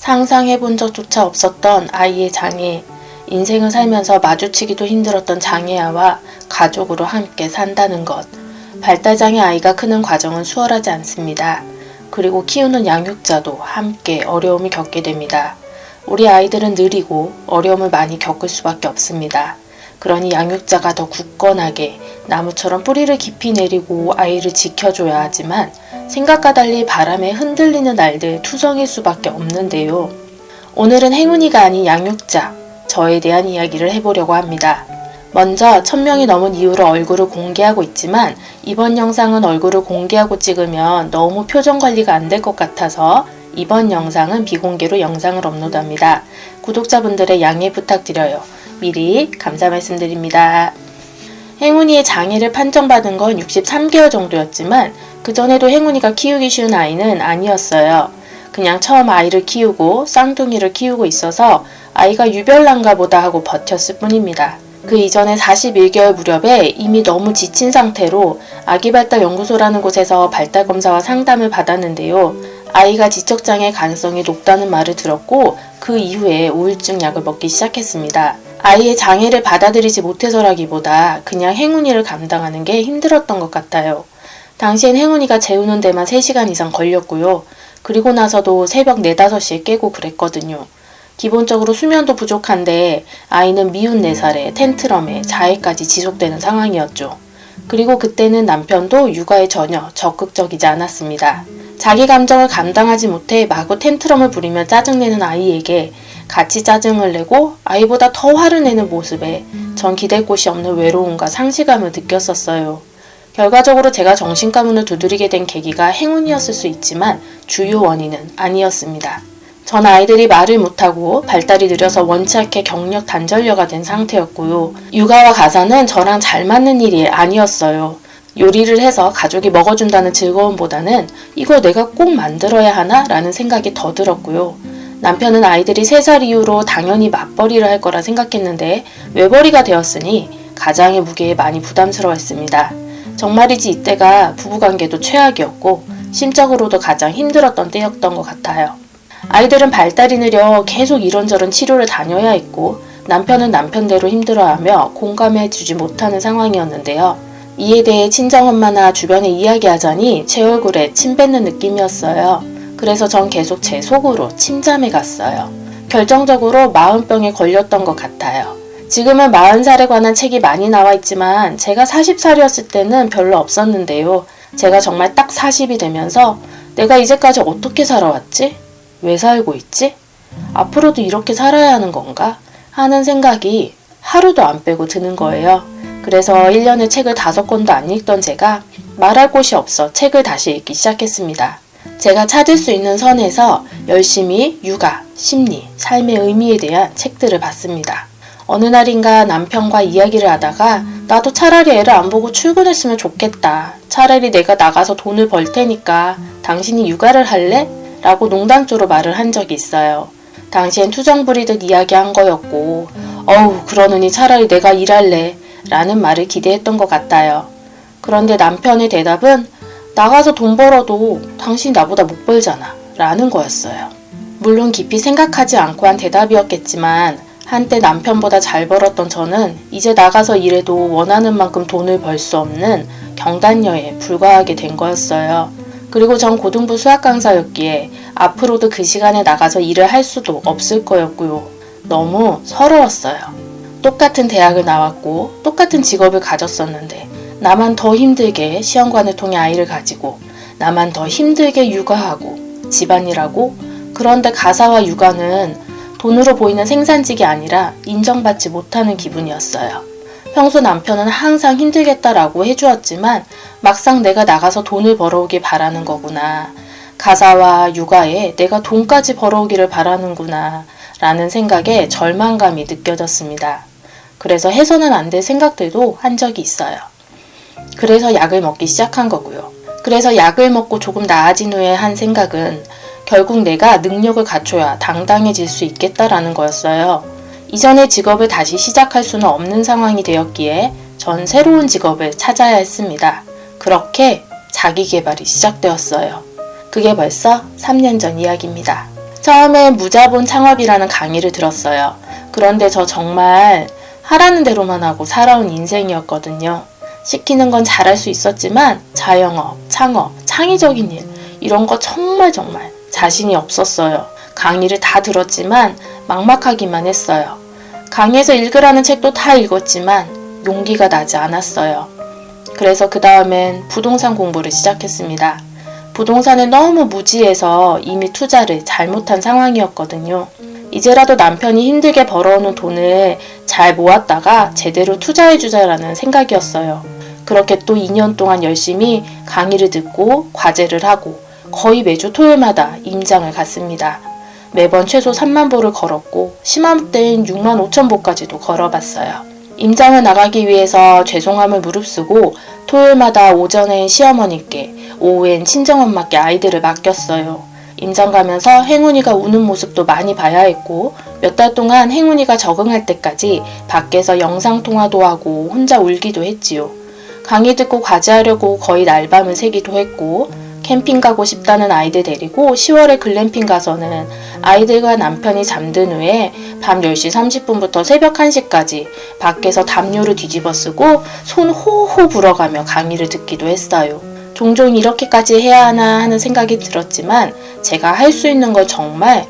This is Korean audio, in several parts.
상상해본 적조차 없었던 아이의 장애, 인생을 살면서 마주치기도 힘들었던 장애아와 가족으로 함께 산다는 것. 발달장애 아이가 크는 과정은 수월하지 않습니다. 그리고 키우는 양육자도 함께 어려움을 겪게 됩니다. 우리 아이들은 느리고 어려움을 많이 겪을 수밖에 없습니다. 그러니 양육자가 더 굳건하게 나무처럼 뿌리를 깊이 내리고 아이를 지켜줘야 하지만 생각과 달리 바람에 흔들리는 날들 투성일 수밖에 없는데요. 오늘은 행운이가 아닌 양육자, 저에 대한 이야기를 해보려고 합니다. 먼저 1000명이 넘은 이후로 얼굴을 공개하고 있지만 이번 영상은 얼굴을 공개하고 찍으면 너무 표정 관리가 안 될 것 같아서 이번 영상은 비공개로 영상을 업로드합니다. 구독자분들의 양해 부탁드려요. 미리 감사 말씀드립니다. 행운이의 장애를 판정받은 건 63개월 정도였지만 그전에도 행운이가 키우기 쉬운 아이는 아니었어요. 그냥 처음 아이를 키우고 쌍둥이를 키우고 있어서 아이가 유별난가 보다 하고 버텼을 뿐입니다. 그 이전에 41개월 무렵에 이미 너무 지친 상태로 아기발달연구소라는 곳에서 발달검사와 상담을 받았는데요. 아이가 지적장애 가능성이 높다는 말을 들었고 그 이후에 우울증 약을 먹기 시작했습니다. 아이의 장애를 받아들이지 못해서라기보다 그냥 행운이를 감당하는 게 힘들었던 것 같아요. 당시엔 행운이가 재우는 데만 3시간 이상 걸렸고요. 그리고 나서도 새벽 4, 5시에 깨고 그랬거든요. 기본적으로 수면도 부족한데 아이는 미운 4살에 텐트럼에 자해까지 지속되는 상황이었죠. 그리고 그때는 남편도 육아에 전혀 적극적이지 않았습니다. 자기 감정을 감당하지 못해 마구 텐트럼을 부리며 짜증내는 아이에게 같이 짜증을 내고 아이보다 더 화를 내는 모습에 전 기댈 곳이 없는 외로움과 상실감을 느꼈었어요. 결과적으로 제가 정신과문을 두드리게 된 계기가 행운이었을 수 있지만 주요 원인은 아니었습니다. 전 아이들이 말을 못하고 발달이 느려서 원치 않게 경력 단절녀가 된 상태였고요. 육아와 가사는 저랑 잘 맞는 일이 아니었어요. 요리를 해서 가족이 먹어준다는 즐거움보다는 이걸 내가 꼭 만들어야 하나? 라는 생각이 더 들었고요. 남편은 아이들이 3살 이후로 당연히 맞벌이를 할 거라 생각했는데 외벌이가 되었으니 가장의 무게에 많이 부담스러워했습니다. 정말이지 이때가 부부관계도 최악이었고 심적으로도 가장 힘들었던 때였던 것 같아요. 아이들은 발달이 느려 계속 이런저런 치료를 다녀야 했고 남편은 남편대로 힘들어하며 공감해주지 못하는 상황이었는데요. 이에 대해 친정엄마나 주변에 이야기하자니 제 얼굴에 침 뱉는 느낌이었어요. 그래서 전 계속 제 속으로 침잠에 갔어요. 결정적으로 마음병에 걸렸던 것 같아요. 지금은 40살에 관한 책이 많이 나와 있지만 제가 40살이었을 때는 별로 없었는데요. 제가 정말 딱 40이 되면서 내가 이제까지 어떻게 살아왔지? 왜 살고 있지? 앞으로도 이렇게 살아야 하는 건가? 하는 생각이 하루도 안 빼고 드는 거예요. 그래서 1년에 책을 5권도 안 읽던 제가 말할 곳이 없어 책을 다시 읽기 시작했습니다. 제가 찾을 수 있는 선에서 열심히 육아, 심리, 삶의 의미에 대한 책들을 봤습니다. 어느 날인가 남편과 이야기를 하다가 나도 차라리 애를 안 보고 출근했으면 좋겠다. 차라리 내가 나가서 돈을 벌 테니까 당신이 육아를 할래? 라고 농담조로 말을 한 적이 있어요. 당시엔 투정 부리듯 이야기한 거였고 어우 그러느니 차라리 내가 일할래 라는 말을 기대했던 것 같아요. 그런데 남편의 대답은 나가서 돈 벌어도 당신이 나보다 못 벌잖아 라는 거였어요. 물론 깊이 생각하지 않고 한 대답이었겠지만 한때 남편보다 잘 벌었던 저는 이제 나가서 일해도 원하는 만큼 돈을 벌 수 없는 경단녀에 불과하게 된 거였어요. 그리고 전 고등부 수학 강사였기에 앞으로도 그 시간에 나가서 일을 할 수도 없을 거였고요. 너무 서러웠어요. 똑같은 대학을 나왔고 똑같은 직업을 가졌었는데 나만 더 힘들게 시험관을 통해 아이를 가지고 나만 더 힘들게 육아하고 집안일하고 그런데 가사와 육아는 돈으로 보이는 생산직이 아니라 인정받지 못하는 기분이었어요. 평소 남편은 항상 힘들겠다라고 해주었지만 막상 내가 나가서 돈을 벌어오길 바라는 거구나. 가사와 육아에 내가 돈까지 벌어오기를 바라는구나 라는 생각에 절망감이 느껴졌습니다. 그래서 해서는 안 될 생각들도 한 적이 있어요. 그래서 약을 먹기 시작한 거고요. 그래서 약을 먹고 조금 나아진 후에 한 생각은 결국 내가 능력을 갖춰야 당당해질 수 있겠다라는 거였어요. 이전의 직업을 다시 시작할 수는 없는 상황이 되었기에 전 새로운 직업을 찾아야 했습니다. 그렇게 자기 개발이 시작되었어요. 그게 벌써 3년 전 이야기입니다. 처음엔 무자본 창업이라는 강의를 들었어요. 그런데 저 정말 하라는 대로만 하고 살아온 인생이었거든요. 시키는 건 잘할 수 있었지만 자영업, 창업, 창의적인 일 이런 거 정말 자신이 없었어요. 강의를 다 들었지만 막막하기만 했어요. 강의에서 읽으라는 책도 다 읽었지만 용기가 나지 않았어요. 그래서 그 다음엔 부동산 공부를 시작했습니다. 부동산에 너무 무지해서 이미 투자를 잘못한 상황이었거든요. 이제라도 남편이 힘들게 벌어오는 돈을 잘 모았다가 제대로 투자해주자라는 생각이었어요. 그렇게 또 2년 동안 열심히 강의를 듣고 과제를 하고 거의 매주 토요일마다 임장을 갔습니다. 매번 최소 3만 보를 걸었고 심할 땐 6만 5천 보까지도 걸어봤어요. 임장을 나가기 위해서 죄송함을 무릅쓰고 토요일마다 오전엔 시어머니께 오후엔 친정엄마께 아이들을 맡겼어요. 임장 가면서 행운이가 우는 모습도 많이 봐야 했고 몇 달 동안 행운이가 적응할 때까지 밖에서 영상통화도 하고 혼자 울기도 했지요. 강의 듣고 과제하려고 거의 날밤을 새기도 했고 캠핑 가고 싶다는 아이들 데리고 10월에 글램핑 가서는 아이들과 남편이 잠든 후에 밤 10시 30분부터 새벽 1시까지 밖에서 담요를 뒤집어 쓰고 손 호호 불어가며 강의를 듣기도 했어요. 종종 이렇게까지 해야 하나 하는 생각이 들었지만 제가 할 수 있는 건 정말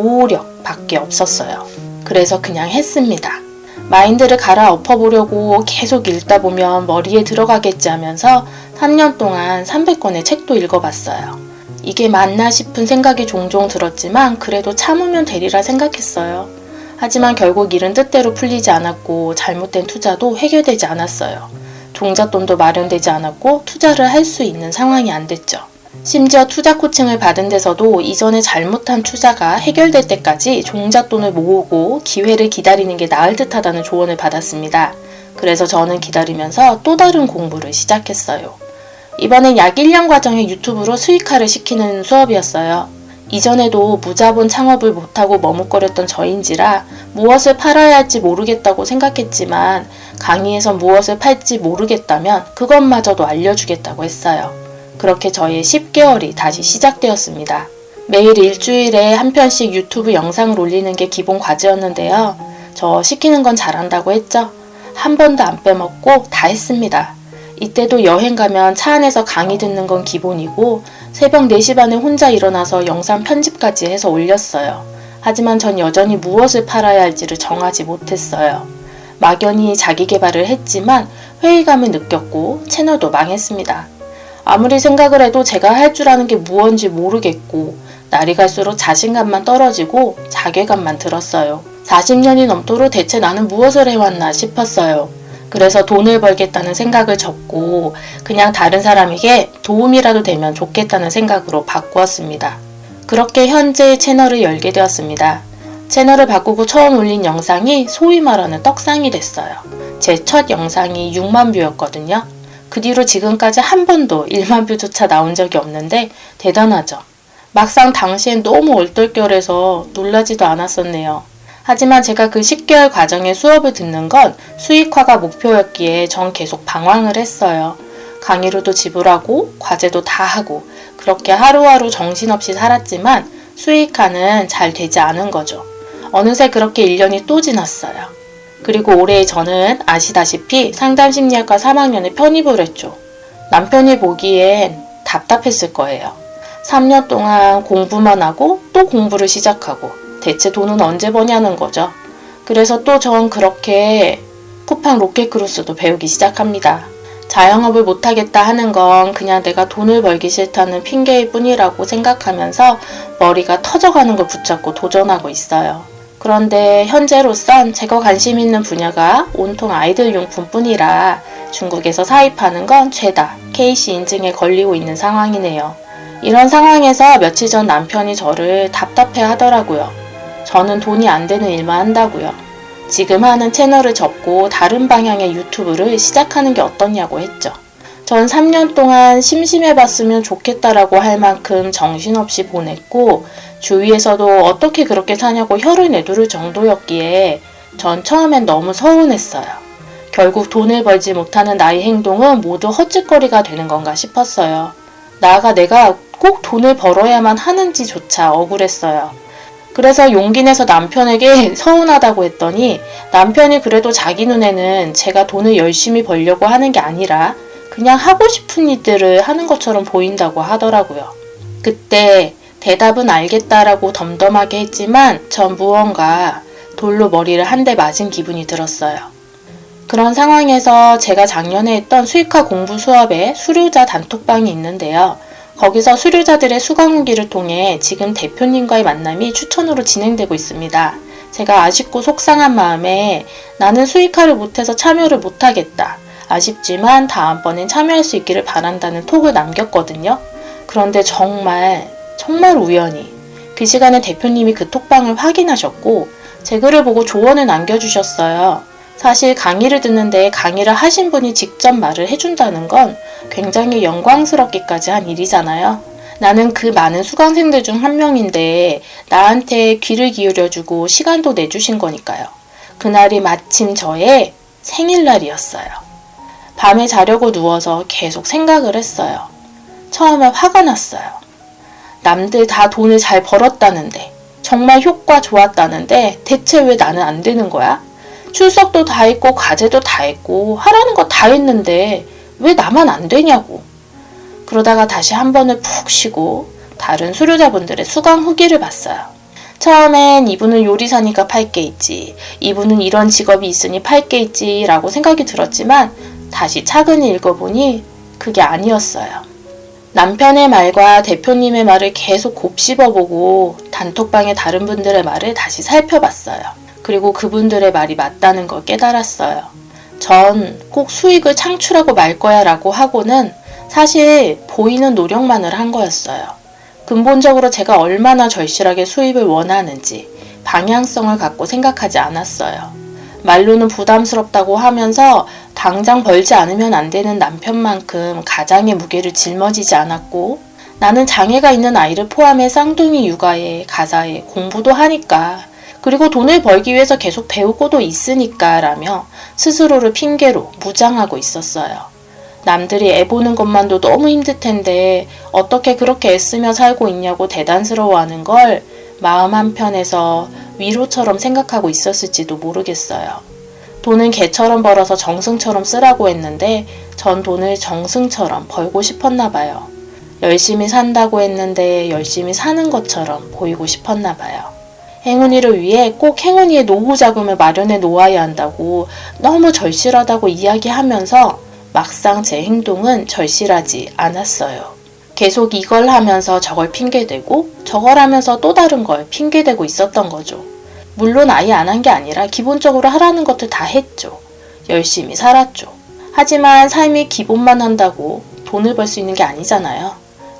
노력밖에 없었어요. 그래서 그냥 했습니다. 마인드를 갈아엎어 보려고 계속 읽다 보면 머리에 들어가겠지 하면서 3년 동안 300권의 책도 읽어봤어요. 이게 맞나 싶은 생각이 종종 들었지만 그래도 참으면 되리라 생각했어요. 하지만 결국 일은 뜻대로 풀리지 않았고 잘못된 투자도 해결되지 않았어요. 종잣돈도 마련되지 않았고 투자를 할 수 있는 상황이 안 됐죠. 심지어 투자 코칭을 받은 데서도 이전에 잘못한 투자가 해결될 때까지 종잣돈을 모으고 기회를 기다리는 게 나을 듯하다는 조언을 받았습니다. 그래서 저는 기다리면서 또 다른 공부를 시작했어요. 이번엔 약 1년 과정의 유튜브로 수익화를 시키는 수업이었어요. 이전에도 무자본 창업을 못하고 머뭇거렸던 저인지라 무엇을 팔아야 할지 모르겠다고 생각했지만 강의에서 무엇을 팔지 모르겠다면 그것마저도 알려주겠다고 했어요. 그렇게 저의 10개월이 다시 시작되었습니다. 매일 일주일에 한 편씩 유튜브 영상을 올리는 게 기본 과제였는데요. 저 시키는 건 잘한다고 했죠? 한 번도 안 빼먹고 다 했습니다. 이때도 여행 가면 차 안에서 강의 듣는 건 기본이고 새벽 4시 반에 혼자 일어나서 영상 편집까지 해서 올렸어요. 하지만 전 여전히 무엇을 팔아야 할지를 정하지 못했어요. 막연히 자기 개발을 했지만 회의감을 느꼈고 채널도 망했습니다. 아무리 생각을 해도 제가 할 줄 아는 게 무언지 모르겠고 날이 갈수록 자신감만 떨어지고 자괴감만 들었어요. 40년이 넘도록 대체 나는 무엇을 해왔나 싶었어요. 그래서 돈을 벌겠다는 생각을 접고 그냥 다른 사람에게 도움이라도 되면 좋겠다는 생각으로 바꾸었습니다. 그렇게 현재 채널을 열게 되었습니다. 채널을 바꾸고 처음 올린 영상이 소위 말하는 떡상이 됐어요. 제 첫 영상이 6만 뷰였거든요. 그 뒤로 지금까지 한 번도 1만 뷰조차 나온 적이 없는데 대단하죠. 막상 당시엔 너무 얼떨결해서 놀라지도 않았었네요. 하지만 제가 그 10개월 과정의 수업을 듣는 건 수익화가 목표였기에 전 계속 방황을 했어요. 강의료도 지불하고 과제도 다 하고 그렇게 하루하루 정신없이 살았지만 수익화는 잘 되지 않은 거죠. 어느새 그렇게 1년이 또 지났어요. 그리고 올해 저는 아시다시피 상담심리학과 3학년에 편입을 했죠. 남편이 보기엔 답답했을 거예요. 3년 동안 공부만 하고 또 공부를 시작하고 대체 돈은 언제 버냐는 거죠. 그래서 또 전 그렇게 쿠팡 로켓크루스도 배우기 시작합니다. 자영업을 못하겠다 하는 건 그냥 내가 돈을 벌기 싫다는 핑계일 뿐이라고 생각하면서 머리가 터져가는 걸 붙잡고 도전하고 있어요. 그런데 현재로선 제가 관심 있는 분야가 온통 아이들 용품뿐이라 중국에서 사입하는 건 죄다 KC 인증에 걸리고 있는 상황이네요. 이런 상황에서 며칠 전 남편이 저를 답답해 하더라고요. 저는 돈이 안 되는 일만 한다고요. 지금 하는 채널을 접고 다른 방향의 유튜브를 시작하는 게 어떻냐고 했죠. 전 3년 동안 심심해봤으면 좋겠다라고 할 만큼 정신없이 보냈고 주위에서도 어떻게 그렇게 사냐고 혀를 내두를 정도였기에 전 처음엔 너무 서운했어요. 결국 돈을 벌지 못하는 나의 행동은 모두 헛짓거리가 되는 건가 싶었어요. 나아가 내가 꼭 돈을 벌어야만 하는지조차 억울했어요. 그래서 용기 내서 남편에게 서운하다고 했더니 남편이 그래도 자기 눈에는 제가 돈을 열심히 벌려고 하는 게 아니라 그냥 하고 싶은 일들을 하는 것처럼 보인다고 하더라고요. 그때 대답은 알겠다라고 덤덤하게 했지만 전 무언가 돌로 머리를 한 대 맞은 기분이 들었어요. 그런 상황에서 제가 작년에 했던 수의과 공부 수업에 수료자 단톡방이 있는데요. 거기서 수료자들의 수강 후기를 통해 지금 대표님과의 만남이 추천으로 진행되고 있습니다. 제가 아쉽고 속상한 마음에 나는 수의과를 못해서 참여를 못하겠다. 아쉽지만 다음번엔 참여할 수 있기를 바란다는 톡을 남겼거든요. 그런데 정말 우연히 그 시간에 대표님이 그 톡방을 확인하셨고 제 글을 보고 조언을 남겨주셨어요. 사실 강의를 듣는데 강의를 하신 분이 직접 말을 해준다는 건 굉장히 영광스럽기까지 한 일이잖아요. 나는 그 많은 수강생들 중 한 명인데 나한테 귀를 기울여주고 시간도 내주신 거니까요. 그날이 마침 저의 생일날이었어요. 밤에 자려고 누워서 계속 생각을 했어요. 처음에 화가 났어요. 남들 다 돈을 잘 벌었다는데, 정말 효과 좋았다는데 대체 왜 나는 안 되는 거야? 출석도 다 했고 과제도 다 했고 하라는 거 다 했는데 왜 나만 안 되냐고. 그러다가 다시 한 번을 푹 쉬고 다른 수료자분들의 수강 후기를 봤어요. 처음엔 이분은 요리사니까 팔 게 있지, 이분은 이런 직업이 있으니 팔 게 있지 라고 생각이 들었지만 다시 차근히 읽어보니 그게 아니었어요. 남편의 말과 대표님의 말을 계속 곱씹어보고 단톡방의 다른 분들의 말을 다시 살펴봤어요. 그리고 그분들의 말이 맞다는 걸 깨달았어요. 전 꼭 수익을 창출하고 말 거야 라고 하고는 사실 보이는 노력만을 한 거였어요. 근본적으로 제가 얼마나 절실하게 수입을 원하는지 방향성을 갖고 생각하지 않았어요. 말로는 부담스럽다고 하면서 당장 벌지 않으면 안 되는 남편만큼 가장의 무게를 짊어지지 않았고, 나는 장애가 있는 아이를 포함해 쌍둥이 육아에 가사에 공부도 하니까, 그리고 돈을 벌기 위해서 계속 배우고도 있으니까 라며 스스로를 핑계로 무장하고 있었어요. 남들이 애 보는 것만도 너무 힘들 텐데 어떻게 그렇게 애쓰며 살고 있냐고 대단스러워하는 걸 마음 한편에서 위로처럼 생각하고 있었을지도 모르겠어요. 돈은 개처럼 벌어서 정승처럼 쓰라고 했는데 전 돈을 정승처럼 벌고 싶었나 봐요. 열심히 산다고 했는데 열심히 사는 것처럼 보이고 싶었나 봐요. 행운이를 위해 꼭 행운이의 노후 자금을 마련해 놓아야 한다고 너무 절실하다고 이야기하면서 막상 제 행동은 절실하지 않았어요. 계속 이걸 하면서 저걸 핑계대고 저걸 하면서 또 다른 걸 핑계대고 있었던 거죠. 물론 아예 안 한 게 아니라 기본적으로 하라는 것들 다 했죠. 열심히 살았죠. 하지만 삶이 기본만 한다고 돈을 벌 수 있는 게 아니잖아요.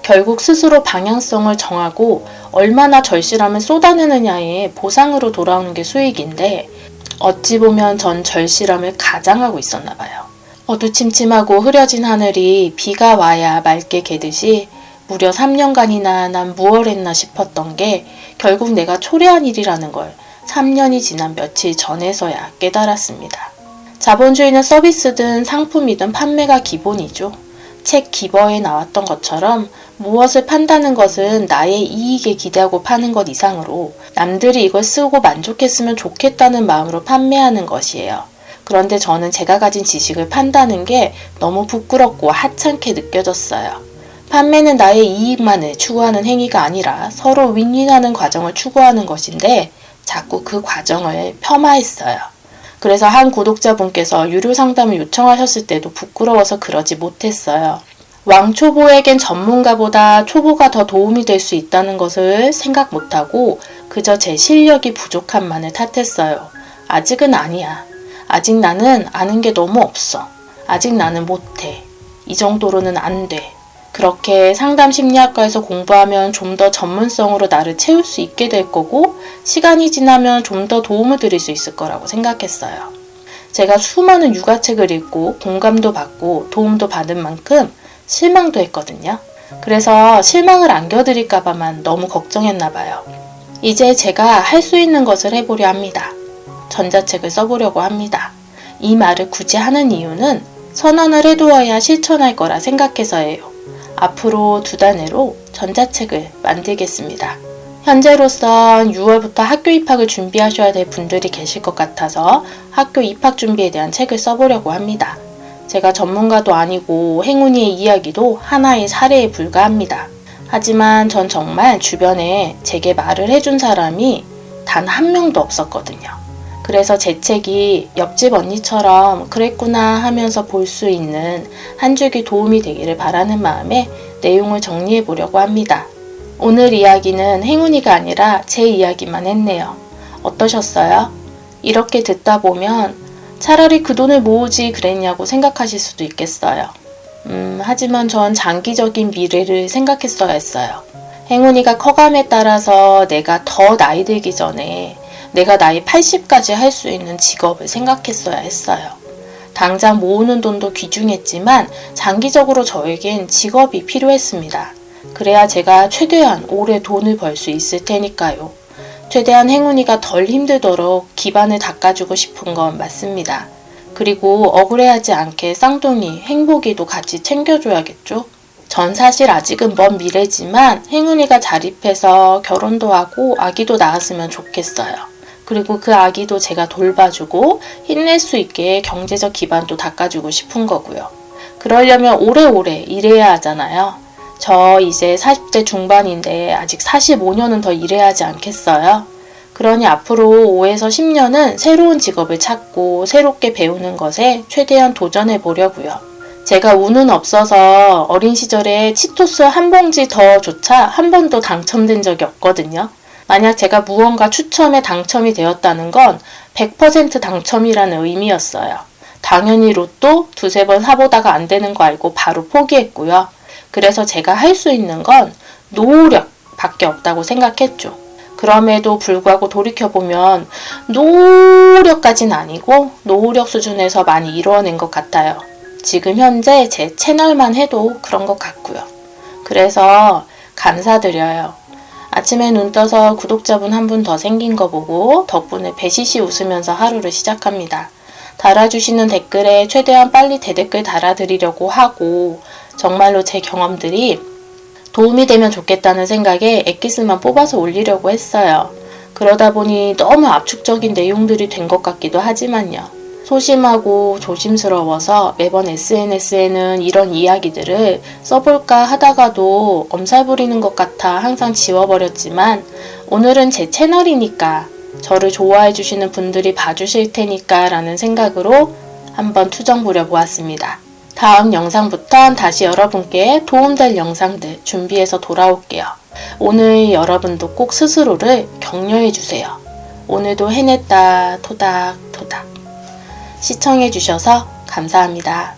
결국 스스로 방향성을 정하고 얼마나 절실함을 쏟아내느냐의 보상으로 돌아오는 게 수익인데 어찌 보면 전 절실함을 가장하고 있었나 봐요. 어두침침하고 흐려진 하늘이 비가 와야 맑게 개듯이 무려 3년간이나 난 무얼 했나 싶었던 게 결국 내가 초래한 일이라는 걸 3년이 지난 며칠 전에서야 깨달았습니다. 자본주의는 서비스든 상품이든 판매가 기본이죠. 책 기버에 나왔던 것처럼 무엇을 판다는 것은 나의 이익에 기대하고 파는 것 이상으로 남들이 이걸 쓰고 만족했으면 좋겠다는 마음으로 판매하는 것이에요. 그런데 저는 제가 가진 지식을 판다는 게 너무 부끄럽고 하찮게 느껴졌어요. 판매는 나의 이익만을 추구하는 행위가 아니라 서로 윈윈하는 과정을 추구하는 것인데 자꾸 그 과정을 폄하했어요. 그래서 한 구독자분께서 유료 상담을 요청하셨을 때도 부끄러워서 그러지 못했어요. 왕초보에겐 전문가보다 초보가 더 도움이 될 수 있다는 것을 생각 못하고 그저 제 실력이 부족함만을 탓했어요. 아직은 아니야. 아직 나는 아는 게 너무 없어. 아직 나는 못해. 이 정도로는 안 돼. 그렇게 상담심리학과에서 공부하면 좀 더 전문성으로 나를 채울 수 있게 될 거고 시간이 지나면 좀 더 도움을 드릴 수 있을 거라고 생각했어요. 제가 수많은 육아책을 읽고 공감도 받고 도움도 받은 만큼 실망도 했거든요. 그래서 실망을 안겨드릴까봐만 너무 걱정했나 봐요. 이제 제가 할 수 있는 것을 해보려 합니다. 전자책을 써보려고 합니다. 이 말을 굳이 하는 이유는 선언을 해두어야 실천할 거라 생각해서예요. 앞으로 2달 내로 전자책을 만들겠습니다. 현재로선 6월부터 학교 입학을 준비하셔야 될 분들이 계실 것 같아서 학교 입학 준비에 대한 책을 써보려고 합니다. 제가 전문가도 아니고 행운이의 이야기도 하나의 사례에 불과합니다. 하지만 전 정말 주변에 제게 말을 해준 사람이 단 한 명도 없었거든요. 그래서 제 책이 옆집 언니처럼 그랬구나 하면서 볼 수 있는 한 줄기 도움이 되기를 바라는 마음에 내용을 정리해 보려고 합니다. 오늘 이야기는 행운이가 아니라 제 이야기만 했네요. 어떠셨어요? 이렇게 듣다 보면 차라리 그 돈을 모으지 그랬냐고 생각하실 수도 있겠어요. 하지만 전 장기적인 미래를 생각했어야 했어요. 행운이가 커감에 따라서 내가 더 나이 들기 전에 내가 나이 80까지 할 수 있는 직업을 생각했어야 했어요. 당장 모으는 돈도 귀중했지만 장기적으로 저에겐 직업이 필요했습니다. 그래야 제가 최대한 오래 돈을 벌 수 있을 테니까요. 최대한 행운이가 덜 힘들도록 기반을 닦아주고 싶은 건 맞습니다. 그리고 억울해하지 않게 쌍둥이 행복이도 같이 챙겨줘야겠죠? 전 사실 아직은 먼 미래지만 행운이가 자립해서 결혼도 하고 아기도 낳았으면 좋겠어요. 그리고 그 아기도 제가 돌봐주고 힘낼 수 있게 경제적 기반도 닦아주고 싶은 거고요. 그러려면 오래오래 일해야 하잖아요. 저 이제 40대 중반인데 아직 45년은 더 일해야 하지 않겠어요? 그러니 앞으로 5에서 10년은 새로운 직업을 찾고 새롭게 배우는 것에 최대한 도전해 보려고요. 제가 운은 없어서 어린 시절에 치토스 한 봉지 더조차 한 번도 당첨된 적이 없거든요. 만약 제가 무언가 추첨에 당첨이 되었다는 건 100% 당첨이라는 의미였어요. 당연히 로또 두세 번 사보다가 안 되는 거 알고 바로 포기했고요. 그래서 제가 할 수 있는 건 노력밖에 없다고 생각했죠. 그럼에도 불구하고 돌이켜보면 노력까진 아니고 노력 수준에서 많이 이루어낸 것 같아요. 지금 현재 제 채널만 해도 그런 것 같고요. 그래서 감사드려요. 아침에 눈 떠서 구독자분 한 분 더 생긴 거 보고 덕분에 배시시 웃으면서 하루를 시작합니다. 달아주시는 댓글에 최대한 빨리 대댓글 달아드리려고 하고 정말로 제 경험들이 도움이 되면 좋겠다는 생각에 엑기스만 뽑아서 올리려고 했어요. 그러다 보니 너무 압축적인 내용들이 된 것 같기도 하지만요. 소심하고 조심스러워서 매번 SNS에는 이런 이야기들을 써볼까 하다가도 엄살 부리는 것 같아 항상 지워버렸지만 오늘은 제 채널이니까 저를 좋아해 주시는 분들이 봐주실 테니까 라는 생각으로 한번 투정 부려보았습니다. 다음 영상부턴 다시 여러분께 도움될 영상들 준비해서 돌아올게요. 오늘 여러분도 꼭 스스로를 격려해주세요. 오늘도 해냈다 토닥토닥. 시청해주셔서 감사합니다.